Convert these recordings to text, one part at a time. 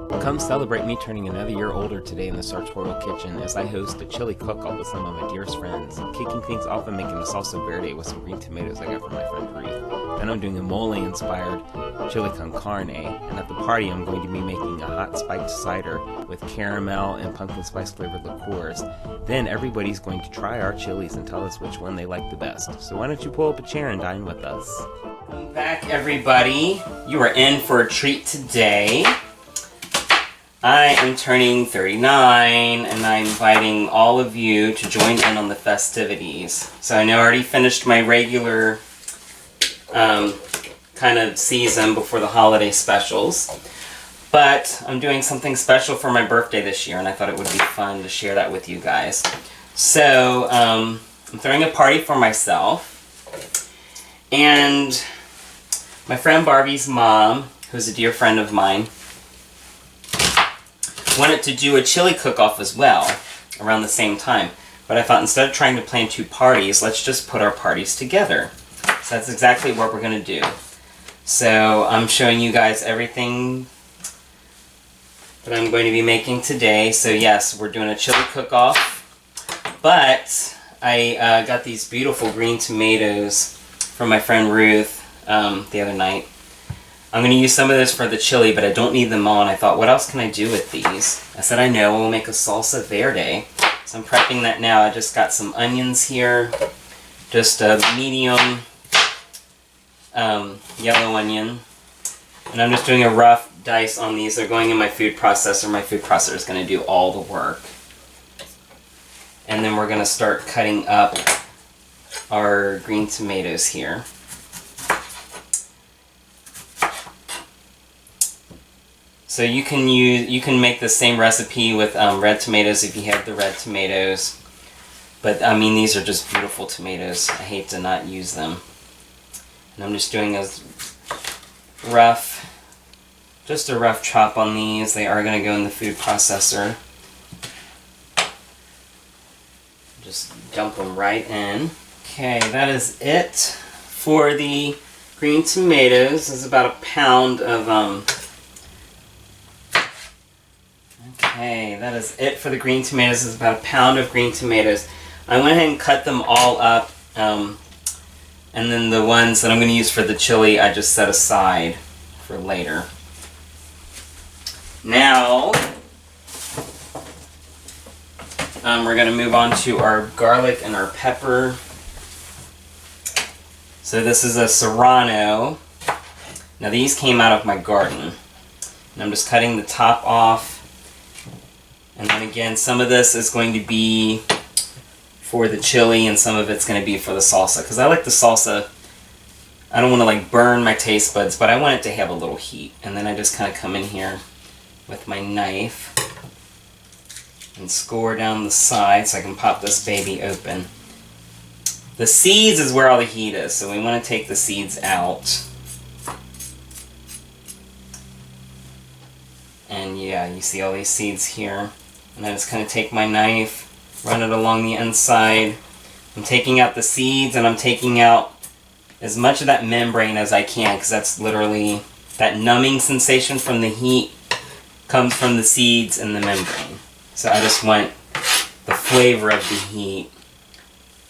Come celebrate me turning another year older today in the sartorial kitchen as I host a chili cook-off with some of my dearest friends. Kicking things off and making a salsa verde with some green tomatoes I got from my friend Ruth. Then I'm doing a mole-inspired chili con carne, and at the party I'm going to be making a hot spiked cider with caramel and pumpkin spice flavored liqueurs. Then everybody's going to try our chilies and tell us which one they like the best. So why don't you pull up a chair and dine with us? Welcome back, everybody. You are in for a treat today. I am turning 39, and I'm inviting all of you to join in on the festivities. So I know I already finished my regular kind of season before the holiday specials, but I'm doing something special for my birthday this year, and I thought it would be fun to share that with you guys. So I'm throwing a party for myself, and my friend Barbie's mom, who's a dear friend of mine, wanted to do a chili cook-off as well around the same time. But I thought instead of trying to plan two parties, let's just put our parties together. So that's exactly what we're going to do. So I'm showing you guys everything that I'm going to be making today. So yes, we're doing a chili cook-off. But I got these beautiful green tomatoes from my friend Ruth the other night. I'm going to use some of this for the chili, but I don't need them all, and I thought, what else can I do with these? I said, I know, we'll make a salsa verde. So I'm prepping that now. I just got some onions here, just a medium yellow onion, and I'm just doing a rough dice on these. They're going in my food processor. My food processor is going to do all the work. And then we're going to start cutting up our green tomatoes here. So you can make the same recipe with red tomatoes if you have the red tomatoes. But I mean, these are just beautiful tomatoes. I hate to not use them. And I'm just doing just a rough chop on these. They are going to go in the food processor. Just dump them right in. Okay, that is it for the green tomatoes. This is about a pound of Okay, that is it for the green tomatoes. It's about a pound of green tomatoes. I went ahead and cut them all up, and then the ones that I'm going to use for the chili I just set aside for later. Now, we're going to move on to our garlic and our pepper. So this is a serrano. Now these came out of my garden, and I'm just cutting the top off. And then again, some of this is going to be for the chili and some of it's going to be for the salsa. Because I like the salsa, I don't want to like burn my taste buds, but I want it to have a little heat. And then I just kind of come in here with my knife and score down the side so I can pop this baby open. The seeds is where all the heat is, so we want to take the seeds out. And yeah, you see all these seeds here. And I just kind of take my knife, run it along the inside. I'm taking out the seeds, and I'm taking out as much of that membrane as I can, because that's literally, that numbing sensation from the heat comes from the seeds and the membrane. So I just want the flavor of the heat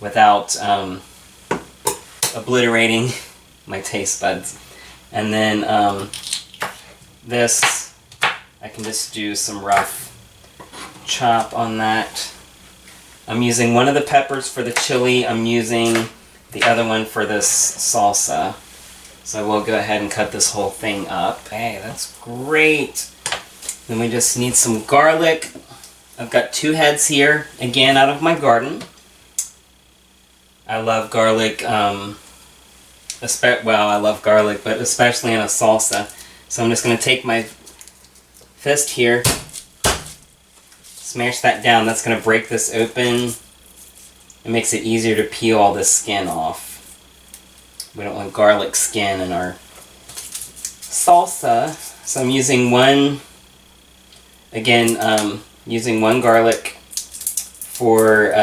without obliterating my taste buds. And then this, I can just do some rough chop on that. I'm using one of the peppers for the chili. I'm using the other one for this salsa. So we'll go ahead and cut this whole thing up. Hey, that's great. Then we just need some garlic. I've got 2 heads here, again out of my garden. I love garlic, I love garlic, but especially in a salsa. So I'm just going to take my fist here, smash that down. That's going to break this open. It makes it easier to peel all this skin off. We don't want garlic skin in our salsa. So I'm using one garlic for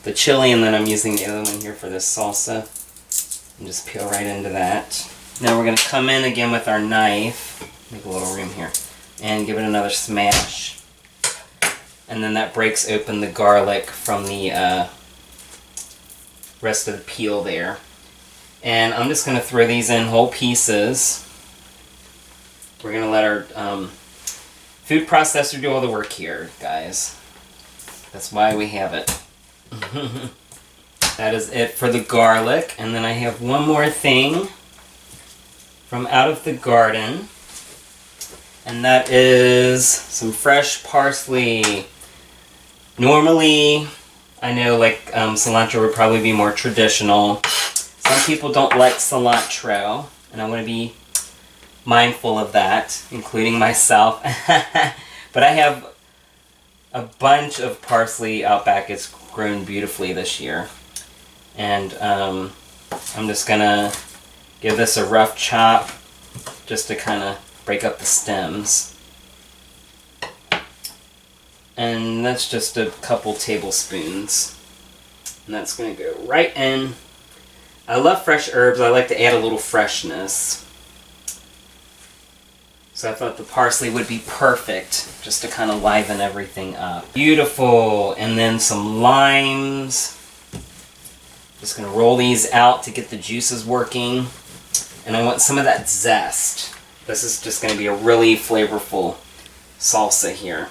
the chili, and then I'm using the other one here for this salsa. And just peel right into that. Now we're going to come in again with our knife. Make a little room here. and give it another smash. And then that breaks open the garlic from the rest of the peel there. And I'm just going to throw these in whole pieces. We're going to let our food processor do all the work here, guys. That's why we have it. That is it for the garlic. And then I have one more thing from out of the garden. And that is some fresh parsley. Normally, I know like cilantro would probably be more traditional. Some people don't like cilantro, and I want to be mindful of that, including myself. But I have a bunch of parsley out back. It's grown beautifully this year. And I'm just going to give this a rough chop just to kind of break up the stems. And that's just a couple tablespoons. And that's going to go right in. I love fresh herbs. I like to add a little freshness. So I thought the parsley would be perfect just to kind of liven everything up. Beautiful. And then some limes. Just going to roll these out to get the juices working. And I want some of that zest. This is just going to be a really flavorful salsa here.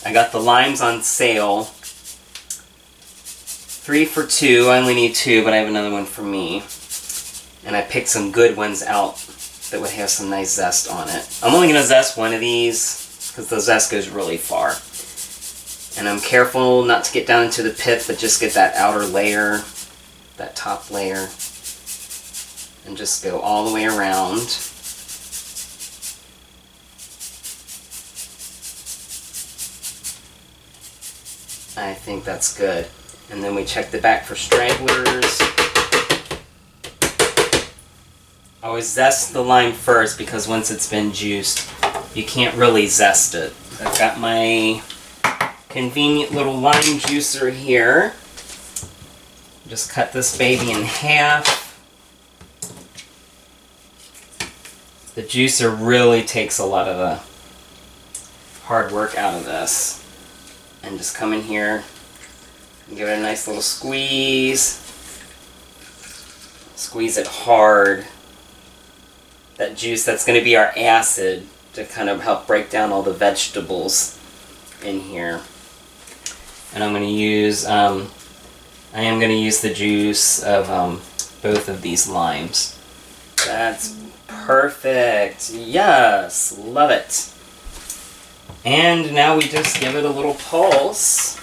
I got the limes on sale. 3 for $2. I only need 2, but I have another one for me. And I picked some good ones out that would have some nice zest on it. I'm only going to zest one of these because the zest goes really far. And I'm careful not to get down into the pith, but just get that outer layer, that top layer, and just go all the way around. I think that's good. And then we check the back for stragglers. I always zest the lime first because once it's been juiced, you can't really zest it. I've got my convenient little lime juicer here. Just cut this baby in half. The juicer really takes a lot of the hard work out of this. And just come in here and give it a nice little squeeze. Squeeze it hard. That juice, that's going to be our acid to kind of help break down all the vegetables in here. And I'm going to use, I am going to use the juice of both of these limes. That's perfect. Yes, love it. And now we just give it a little pulse,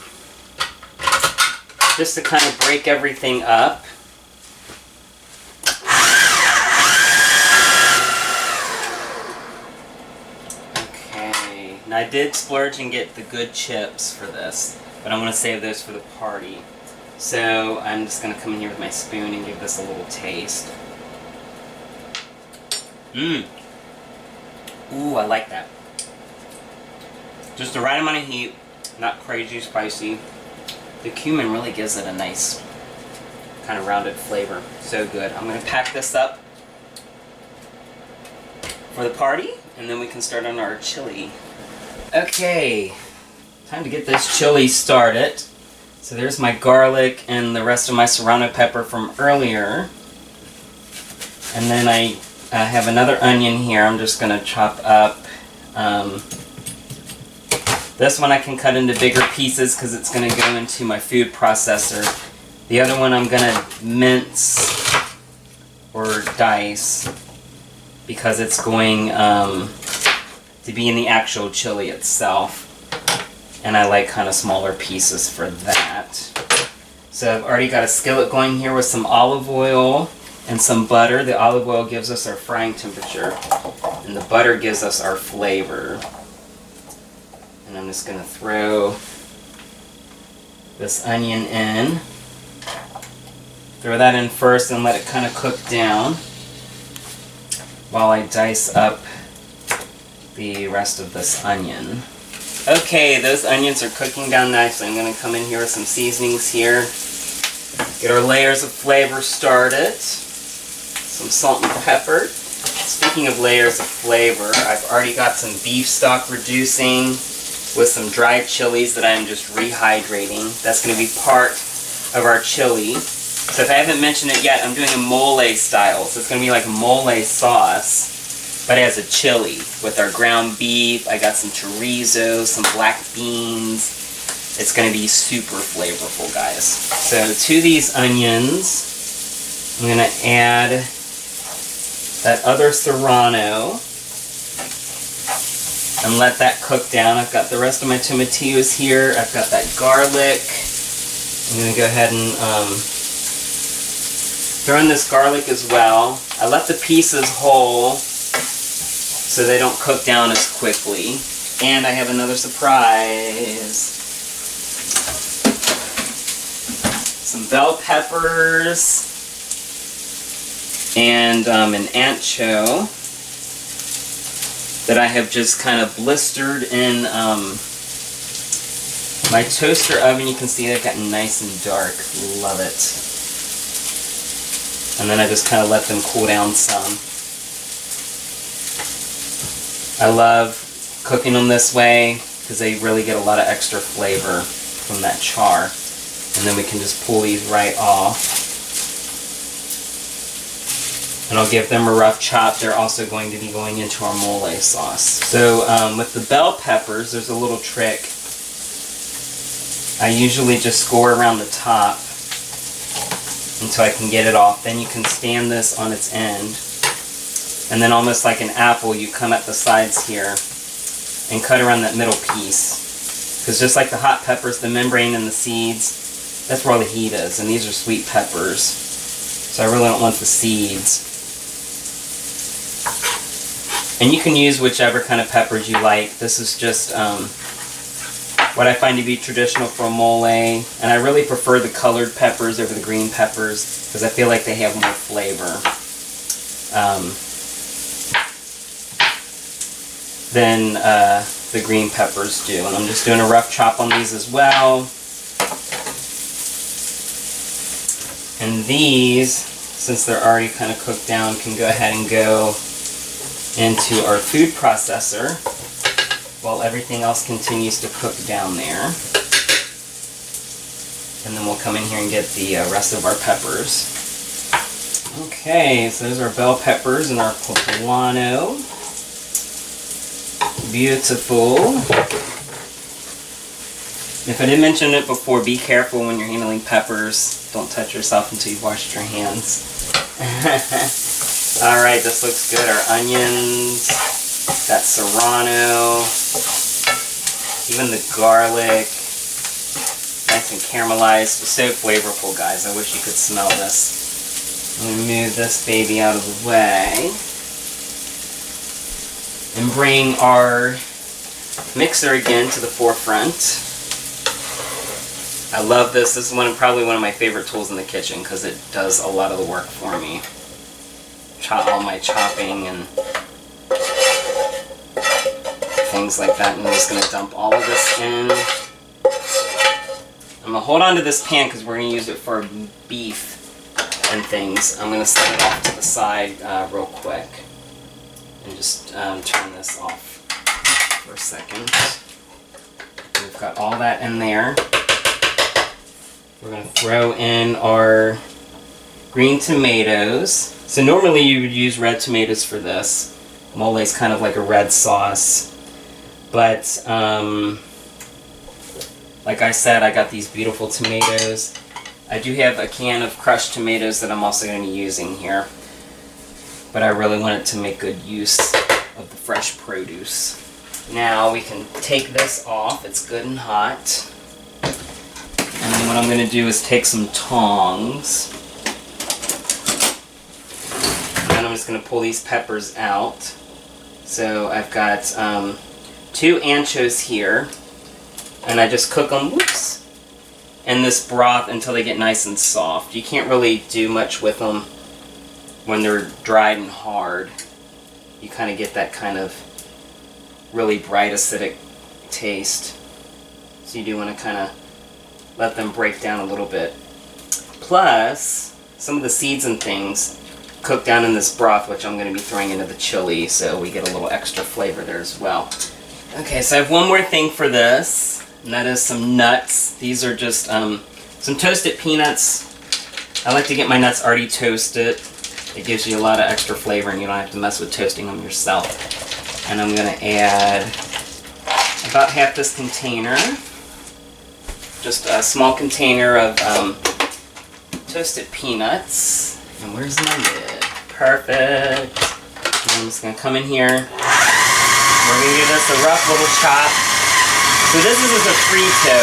just to kind of break everything up. Okay, now I did splurge and get the good chips for this, but I'm going to save those for the party. So I'm just going to come in here with my spoon and give this a little taste. Mmm. Ooh, I like that. Just the right amount of heat, not crazy spicy. The cumin really gives it a nice kind of rounded flavor. So good. I'm going to pack this up for the party, and then we can start on our chili. Okay, time to get this chili started. So there's my garlic and the rest of my serrano pepper from earlier. And then I have another onion here I'm just going to chop up. This one I can cut into bigger pieces because it's going to go into my food processor. The other one I'm going to mince or dice because it's going to be in the actual chili itself. And I like kind of smaller pieces for that. So I've already got a skillet going here with some olive oil and some butter. The olive oil gives us our frying temperature, and the butter gives us our flavor. And I'm just going to throw this onion in. Throw that in first and let it kind of cook down while I dice up the rest of this onion. Okay, those onions are cooking down nicely. I'm going to come in here with some seasonings here. Get our layers of flavor started. Some salt and pepper. Speaking of layers of flavor, I've already got some beef stock reducing with some dried chilies that I'm just rehydrating. That's going to be part of our chili. So if I haven't mentioned it yet, I'm doing a mole style. So it's going to be like a mole sauce, but as a chili with our ground beef. I got some chorizo, some black beans. It's going to be super flavorful, guys. So to these onions, I'm going to add that other serrano and let that cook down. I've got the rest of my tomatillos here. I've got that garlic. I'm going to go ahead and throw in this garlic as well. I let the pieces whole so they don't cook down as quickly. And I have another surprise. Some bell peppers and an ancho that I have just kind of blistered in my toaster oven. You can see they've gotten nice and dark. Love it. And then I just kind of let them cool down some. I love cooking them this way because they really get a lot of extra flavor from that char. And then we can just pull these right off. And I'll give them a rough chop. They're also going to be going into our mole sauce. So with the bell peppers, there's a little trick. I usually just score around the top until I can get it off. Then you can stand this on its end. And then almost like an apple, you come at the sides here and cut around that middle piece. Because just like the hot peppers, the membrane and the seeds, that's where all the heat is. And these are sweet peppers. So I really don't want the seeds. And you can use whichever kind of peppers you like. This is just what I find to be traditional for a mole. And I really prefer the colored peppers over the green peppers because I feel like they have more flavor than the green peppers do. And I'm just doing a rough chop on these as well. And these, since they're already kind of cooked down, can go ahead and go into our food processor while everything else continues to cook down there. And then we'll come in here and get the rest of our peppers. Okay, so those are bell peppers and our poblano. Beautiful. If I didn't mention it before, be careful when you're handling peppers. Don't touch yourself until you've washed your hands. Alright, this looks good. Our onions, that serrano, even the garlic, nice and caramelized. So flavorful, guys. I wish you could smell this. I'm going to move this baby out of the way and bring our mixer again to the forefront. I love this. This is probably one of my favorite tools in the kitchen because it does a lot of the work for me. All my chopping and things like that. And I'm just going to dump all of this in. I'm going to hold on to this pan because we're going to use it for beef and things. I'm going to set it off to the side real quick and just turn this off for a second. We've got all that in there. We're going to throw in our green tomatoes. So normally you would use red tomatoes for this. Mole is kind of like a red sauce. But like I said, I got these beautiful tomatoes. I do have a can of crushed tomatoes that I'm also going to be using here. But I really wanted to make good use of the fresh produce. Now we can take this off. It's good and hot. And then what I'm going to do is take some tongs. And I'm just going to pull these peppers out. So I've got 2 anchos here. And I just cook them, whoops, in this broth until they get nice and soft. You can't really do much with them when they're dried and hard. You kind of get that kind of really bright acidic taste. So you do want to kind of let them break down a little bit. plus some of the seeds and things cooked down in this broth, which I'm going to be throwing into the chili, so we get a little extra flavor there as well. Okay, so I have one more thing for this, and that is some nuts. These are just some toasted peanuts. I like to get my nuts already toasted. It gives you a lot of extra flavor, and you don't have to mess with toasting them yourself. And I'm going to add about half this container, just a small container of toasted peanuts. And where's my lid? Perfect. And I'm just going to come in here. We're going to give this a rough little chop. So this is just a frito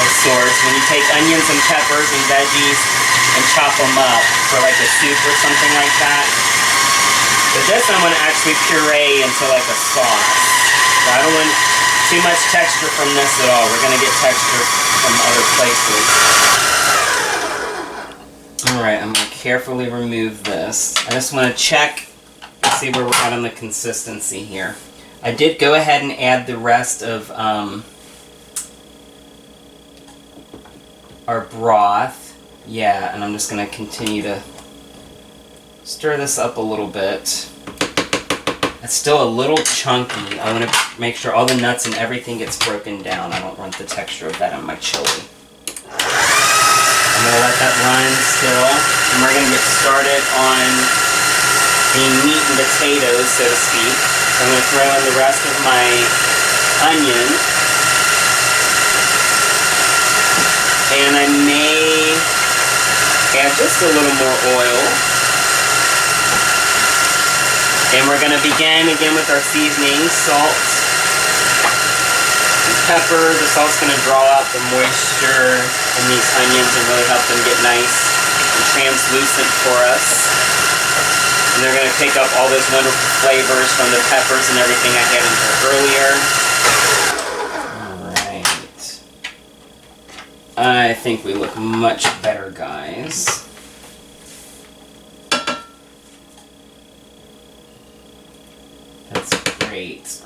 of sorts when you take onions and peppers and veggies and chop them up for like a soup or something like that. But this I'm going to actually puree into like a sauce. So I don't want too much texture from this at all. We're going to get texture from other places. Alright, I'm going to carefully remove this. I just want to check and see where we're at on the consistency here. I did go ahead and add the rest of our broth. Yeah, and I'm just going to continue to stir this up a little bit. It's still a little chunky. I want to make sure all the nuts and everything gets broken down. I don't want the texture of that on my chili. I'm going to let that run still, and we're going to get started on the meat and potatoes, so to speak. So I'm going to throw in the rest of my onion, and I may add just a little more oil. And we're going to begin again with our seasoning, salt, pepper. The salt's going to draw out the moisture in these onions and really help them get nice and translucent for us. And they're going to pick up all those wonderful flavors from the peppers and everything I had in here earlier. Alright. I think we look much better, guys. That's great.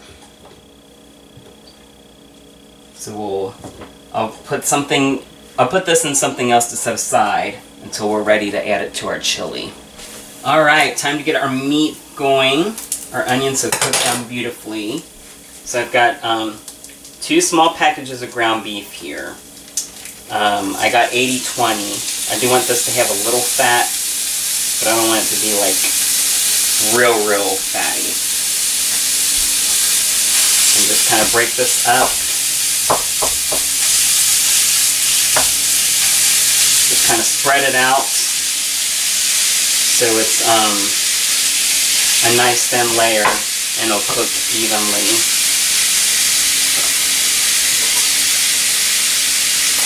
So I'll put this in something else to set aside until we're ready to add it to our chili. Alright, time to get our meat going. Our onions have cooked down beautifully. So I've got 2 small packages of ground beef here. I got 80-20. I do want this to have a little fat, but I don't want it to be like real fatty. And just kind of break this up. Just kind of spread it out so it's a nice thin layer and it'll cook evenly.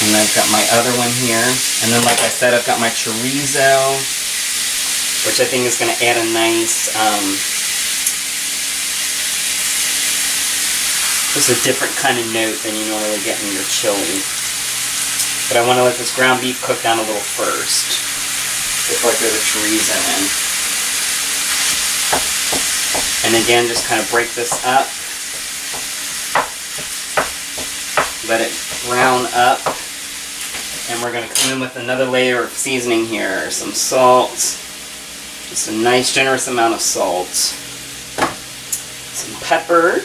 And I've got my other one here. And then like I said, I've got my chorizo, which I think is going to add a nice, just a different kind of note than you normally get in your chili. But I want to let this ground beef cook down a little first before I throw the chorizo in. And again, just kind of break this up. Let it brown up. And we're going to come in with another layer of seasoning here. Some salt. Just a nice generous amount of salt. Some pepper.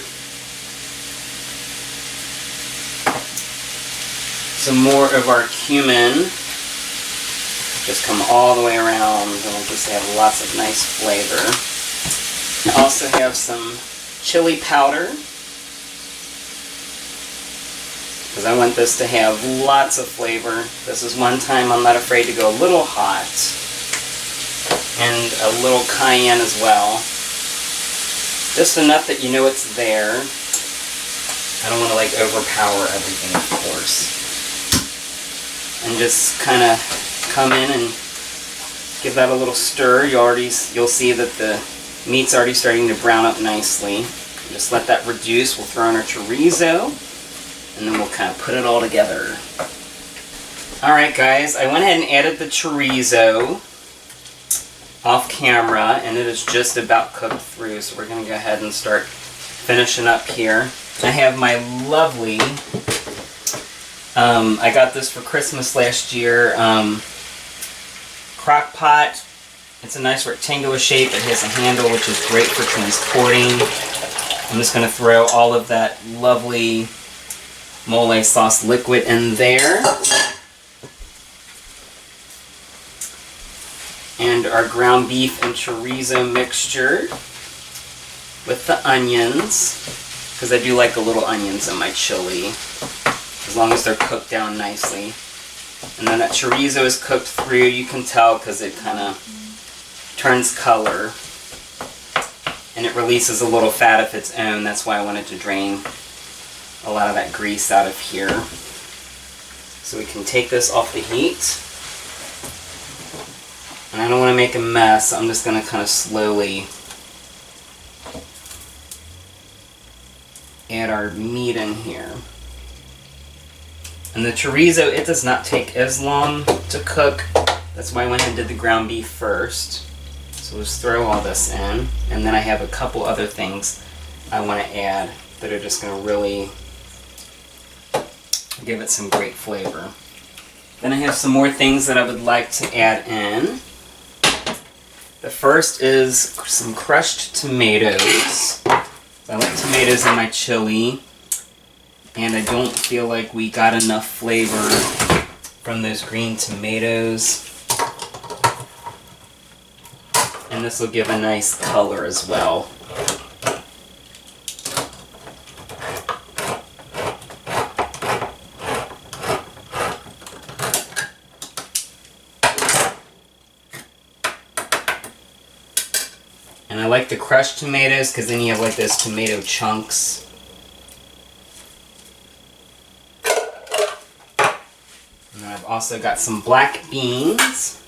Some more of our cumin. Just come all the way around and we'll just have lots of nice flavor. I also have some chili powder, because I want this to have lots of flavor. This is one time I'm not afraid to go a little hot. And a little cayenne as well. Just enough that you know it's there. I don't want to like overpower everything, of course. And just kind of come in and give that a little stir. You'll see that the meat's already starting to brown up nicely. Just let that reduce. We'll throw in our chorizo, and then we'll kind of put it all together. Alright guys, I went ahead and added the chorizo off camera, and it is just about cooked through, so we're going to go ahead and start finishing up here. I have my lovely, I got this for Christmas last year, crock pot. It's a nice rectangular shape. It has a handle, which is great for transporting. I'm just going to throw all of that lovely mole sauce liquid in there. And our ground beef and chorizo mixture with the onions, because I do like a little onions in my chili, as long as they're cooked down nicely. And then that chorizo is cooked through, you can tell because it kind of turns color. And it releases a little fat of its own. That's why I wanted to drain a lot of that grease out of here. So we can take this off the heat. And I don't want to make a mess, so I'm just going to kind of slowly add our meat in here. And the chorizo, it does not take as long to cook. That's why I went and did the ground beef first. So let's throw all this in. And then I have a couple other things I want to add that are just going to really give it some great flavor. Then I have some more things that I would like to add in. The first is some crushed tomatoes. I like tomatoes in my chili, and I don't feel like we got enough flavor from those green tomatoes. And this will give a nice color as well. And I like the crushed tomatoes because then you have like those tomato chunks. And then I've also got some black beans.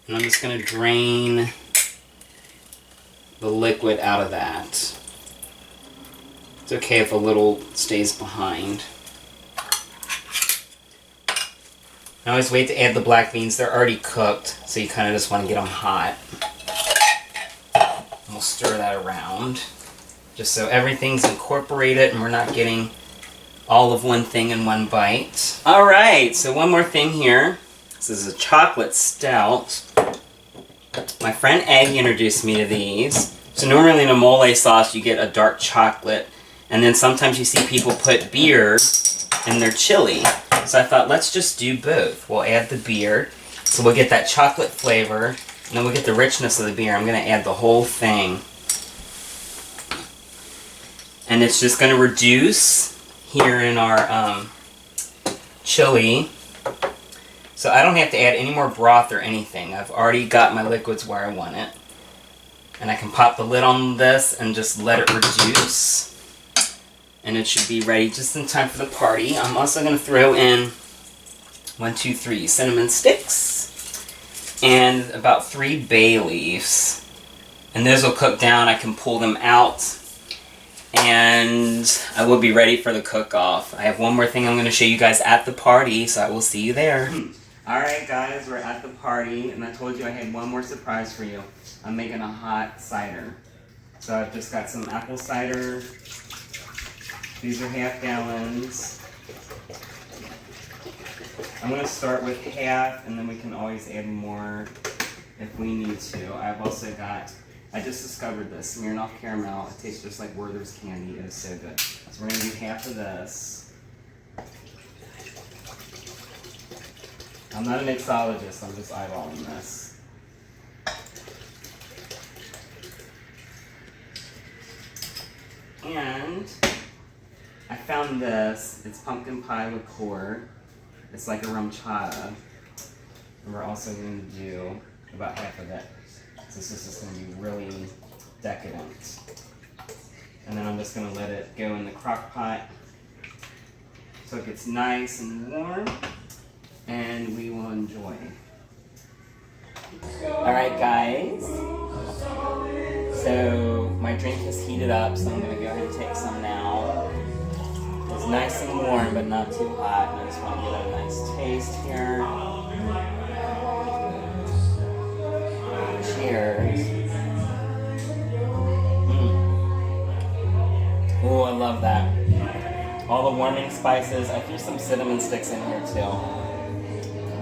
And I'm just going to drain the liquid out of that. It's okay if a little stays behind. I always wait to add the black beans. They're already cooked, so you kind of just want to get them hot. And we'll stir that around, just so everything's incorporated and we're not getting all of one thing in one bite. Alright, so one more thing here. This is a chocolate stout. My friend Aggie introduced me to these. So normally in a mole sauce you get a dark chocolate, and then sometimes you see people put beer in their chili. So I thought, let's just do both. We'll add the beer, so we'll get that chocolate flavor, and then we'll get the richness of the beer. I'm going to add the whole thing. And it's just going to reduce here in our chili. So I don't have to add any more broth or anything. I've already got my liquids where I want it. And I can pop the lid on this and just let it reduce. And it should be ready just in time for the party. I'm also going to throw in 3 cinnamon sticks and about 3 bay leaves. And those will cook down. I can pull them out and I will be ready for the cook-off. I have one more thing I'm going to show you guys at the party, so I will see you there. Alright guys, we're at the party, and I told you I had one more surprise for you. I'm making a hot cider. So I've just got some apple cider. These are half gallons. I'm going to start with half, and then we can always add more if we need to. I've also got, I just discovered this, Smirnoff Caramel. It tastes just like Werther's candy. It is so good. So we're going to do half of this. I'm not a mixologist, I'm just eyeballing this. And I found this. It's pumpkin pie liqueur. It's like a rum chata. And we're also going to do about half of it. So this is just going to be really decadent. And then I'm just going to let it go in the crock pot so it gets nice and warm. And we will enjoy. Alright guys. So my drink is heated up, so I'm going to go ahead and take some now. It's nice and warm, but not too hot. And I just want to get a nice taste here. Cheers. Ooh, I love that. All the warming spices. I threw some cinnamon sticks in here too.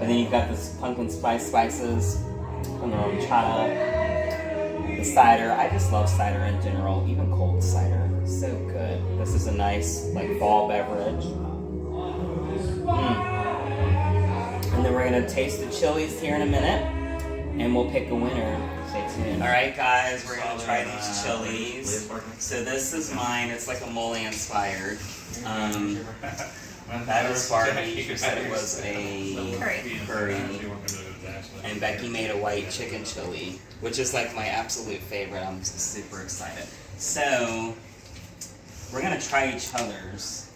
And then you've got this pumpkin spice spices from the horchata, the cider. I just love cider in general, even cold cider. So good. This is a nice like fall beverage. And then we're gonna taste the chilies here in a minute, and we'll pick a winner. Stay tuned. All right, guys, we're gonna try these chilies. So this is mine. It's like a mole inspired. That was Barbie. She said it was a curry. And Becky made a white chicken chili, which is like my absolute favorite. I'm super excited. So we're gonna try each other's.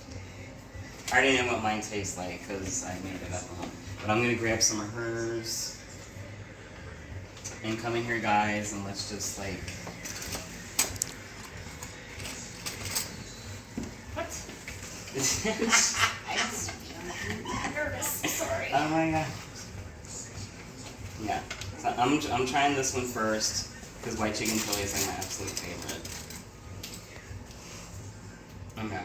I already know what mine tastes like because I made it up. But I'm gonna grab some of hers. And come in here, guys, and let's just like. What? I'm nervous. Sorry. Oh my god. Yeah. So I'm trying this one first because white chicken chili is like my absolute favorite. Okay.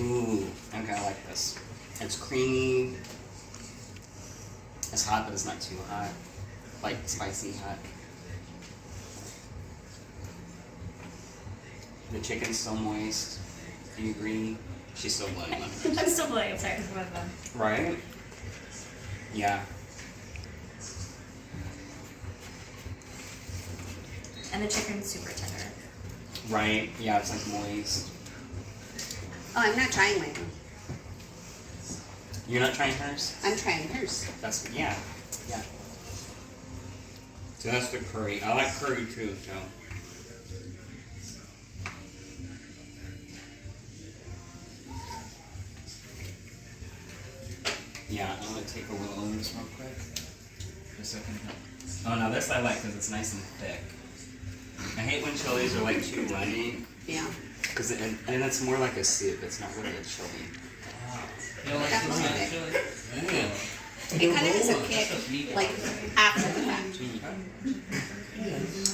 Ooh. Okay, I like this. It's creamy. It's hot, but it's not too hot. Like spicy hot. The chicken's still moist. Do you agree? She's still blowing on hers. I'm still blowing. I'm sorry. I'm about them. Right? Yeah. And the chicken's super tender. Right? Yeah, it's like moist. Oh, I'm not trying mine. You're not trying hers? I'm trying hers. That's, yeah. Yeah. So that's the curry. I like curry too, so. Yeah, I'm gonna take a little of this real quick. Just so I can. Oh no, this I like because it's nice and thick. I hate when chilies are like too runny. Yeah. Cause and it's more like a soup. It's not really a chili. You don't like Definitely chili? Yeah. It kind of has a kick, like, after the fact.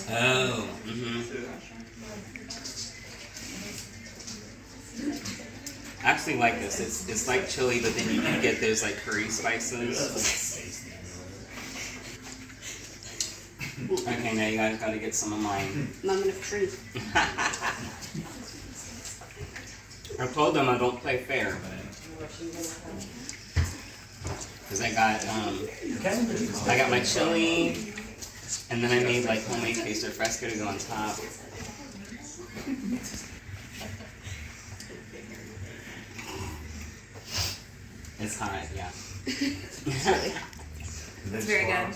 Oh. I actually like this. It's like chili, but then you do get those like curry spices. Okay, now you guys gotta get some of mine. Moment of truth. I told them I don't play fair, because I got my chili, and then I made like homemade queso fresco to go on top. It's hot, yeah. It's very good.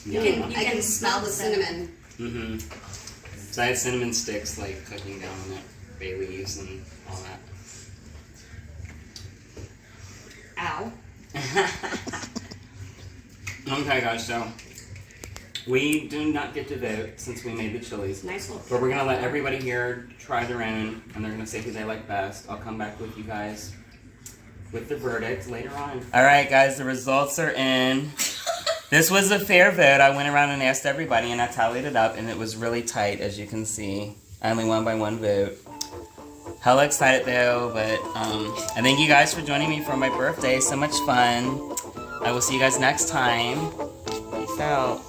Yeah. You I can smell the cinnamon. So I had cinnamon sticks like cooking down on it, bay leaves and all that. Ow. Okay, guys, so we do not get to vote since we made the chilies. Nice little. But we're gonna let everybody here try their own, and they're gonna say who they like best. I'll come back with you guys with the verdict later on. All right, guys, the results are in. This was a fair vote. I went around and asked everybody, and I tallied it up, and it was really tight, as you can see. I only won by one vote. Hella excited though, but I thank you guys for joining me for my birthday. So much fun. I will see you guys next time. Peace out.